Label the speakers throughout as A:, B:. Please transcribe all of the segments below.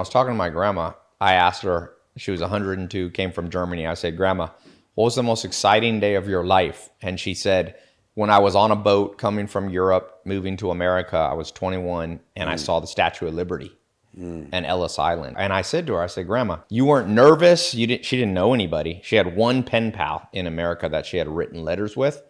A: I was talking to my grandma, I asked her, she was 102, came from Germany. I said, Grandma, what was the most exciting day of your life? And she said, when I was on a boat coming from Europe, moving to America, I was 21, and I saw the Statue of Liberty and Ellis Island. And I said to her, I said, Grandma, you weren't nervous. She didn't know anybody. She had one pen pal in America that she had written letters with.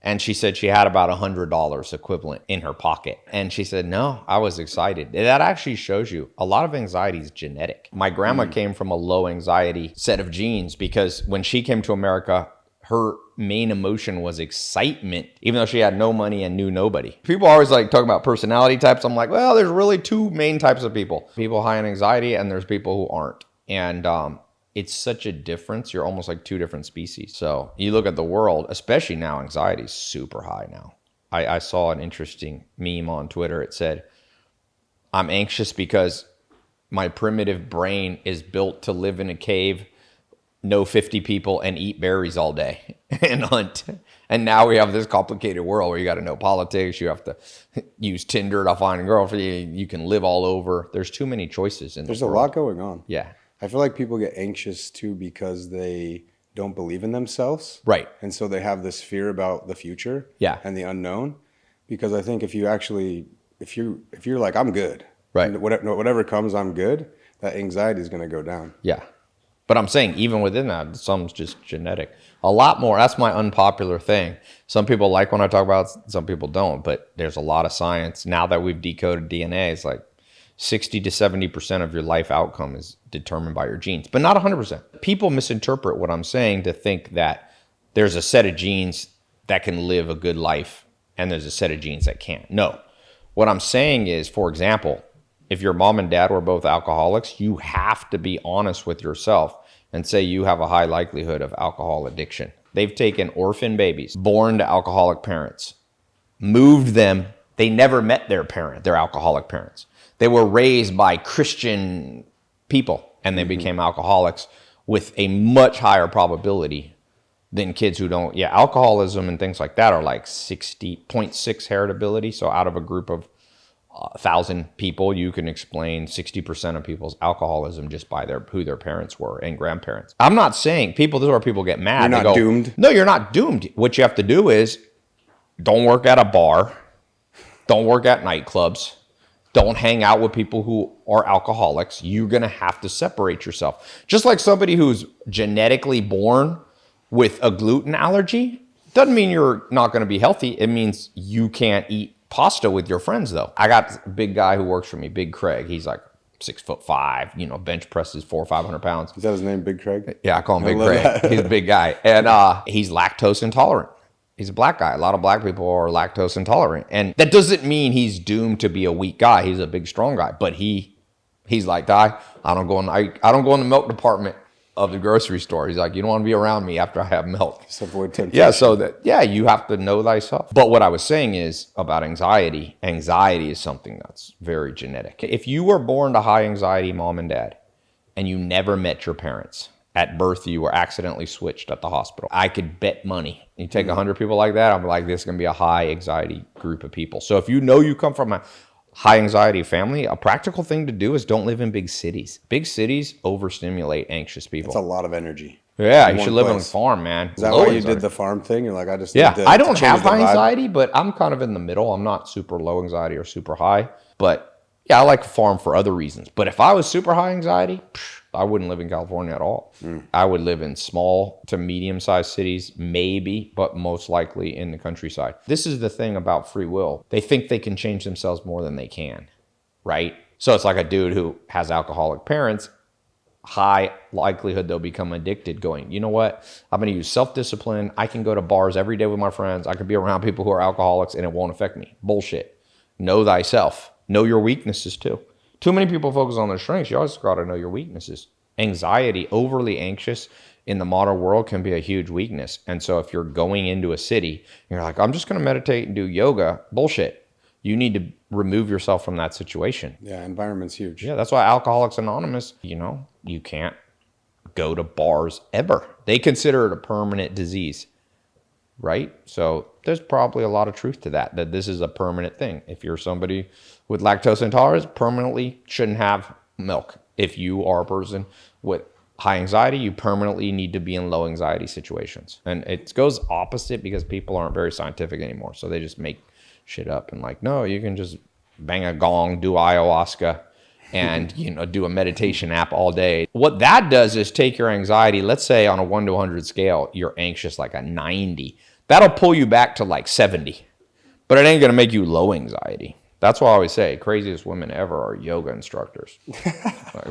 A: And she said she had about $100 equivalent in her pocket. And she said, no, I was excited. That actually shows you a lot of anxiety is genetic. My grandma came from a low anxiety set of genes because when she came to America, her main emotion was excitement, even though she had no money and knew nobody. People always like talk about personality types. I'm like, well, there's really two main types of people. People high in anxiety and there's people who aren't. And it's such a difference. You're almost like two different species. So you look at the world, especially now, anxiety is super high now. I saw an interesting meme on Twitter. It said, I'm anxious because my primitive brain is built to live in a cave, know 50 people, and eat berries all day and hunt. And now we have this complicated world where you got to know politics. You have to use Tinder to find a girlfriend. You can live all over. There's too many choices in the world.
B: There's a lot going on.
A: Yeah.
B: I feel like people get anxious too because they don't believe in themselves.
A: Right.
B: And so they have this fear about the future and the unknown. Because I think if you're like, I'm good.
A: Right.
B: And whatever comes, I'm good. That anxiety is going to go down.
A: Yeah. But I'm saying even within that, some's just genetic. A lot more. That's my unpopular thing. Some people like when I talk about it, some people don't. But there's a lot of science. Now that we've decoded DNA, it's like 60 to 70% of your life outcome is determined by your genes, but not 100%. People misinterpret what I'm saying to think that there's a set of genes that can live a good life and there's a set of genes that can't. No. What I'm saying is, for example, if your mom and dad were both alcoholics, you have to be honest with yourself and say you have a high likelihood of alcohol addiction. They've taken orphan babies born to alcoholic parents, moved them. They never met their alcoholic parents. They were raised by Christian people and they became alcoholics with a much higher probability than kids who don't. Yeah, alcoholism and things like that are like 60.6 heritability. So out of a group of 1,000 people, you can explain 60% of people's alcoholism just by who their parents were and grandparents. I'm not saying this is where people get mad.
B: You're not doomed.
A: No, you're not doomed. What you have to do is don't work at a bar. Don't work at nightclubs. Don't hang out with people who are alcoholics. You're going to have to separate yourself. Just like somebody who's genetically born with a gluten allergy doesn't mean you're not going to be healthy. It means you can't eat pasta with your friends, though. I got a big guy who works for me, Big Craig. He's like 6'5", bench presses 400 or 500 pounds.
B: Is that his name, Big Craig?
A: Yeah, I call him Big Craig. That. He's a big guy. And he's lactose intolerant. He's a black guy. A lot of black people are lactose intolerant. And that doesn't mean he's doomed to be a weak guy. He's a big, strong guy. But he's like, I don't go in the milk department of the grocery store. He's like, you don't want to be around me after I have milk.
B: Just avoid temptation.
A: Yeah, you have to know thyself. But what I was saying is about anxiety is something that's very genetic. If you were born to high anxiety mom and dad, and you never met your parents, at birth, you were accidentally switched at the hospital, I could bet money. You take 100 people like that, I'm like, this is going to be a high anxiety group of people. So if you know you come from a high anxiety family, a practical thing to do is don't live in big cities. Big cities overstimulate anxious people.
B: It's a lot of energy.
A: Yeah, you should live on a farm, man.
B: Is that why you did the farm thing? You're like, I just
A: I don't have high anxiety, but I'm kind of in the middle. I'm not super low anxiety or super high. But yeah, I like a farm for other reasons. But if I was super high anxiety, I wouldn't live in California at all. I would live in small to medium-sized cities, maybe, but most likely in the countryside. This is the thing about free will. They think they can change themselves more than they can, right? So it's like a dude who has alcoholic parents, high likelihood they'll become addicted, going, you know what? I'm going to use self-discipline. I can go to bars every day with my friends. I can be around people who are alcoholics and it won't affect me. Bullshit. Know thyself. Know your weaknesses too. Too many people focus on their strengths. You always got to know your weaknesses. Anxiety, overly anxious in the modern world can be a huge weakness. And so if you're going into a city and you're like, I'm just going to meditate and do yoga, bullshit. You need to remove yourself from that situation.
B: Yeah, environment's huge.
A: Yeah, that's why Alcoholics Anonymous, you can't go to bars ever. They consider it a permanent disease, right? So there's probably a lot of truth to that this is a permanent thing. If you're somebody with lactose intolerance, permanently shouldn't have milk. if you are a person with high anxiety, you permanently need to be in low anxiety situations. And it goes opposite because people aren't very scientific anymore. So they just make shit up and like, no, you can just bang a gong, do ayahuasca, and do a meditation app all day. What that does is take your anxiety, let's say on a 1 to 100 scale, you're anxious like a 90. That'll pull you back to like 70, but it ain't gonna make you low anxiety. That's why I always say craziest women ever are yoga instructors. Like,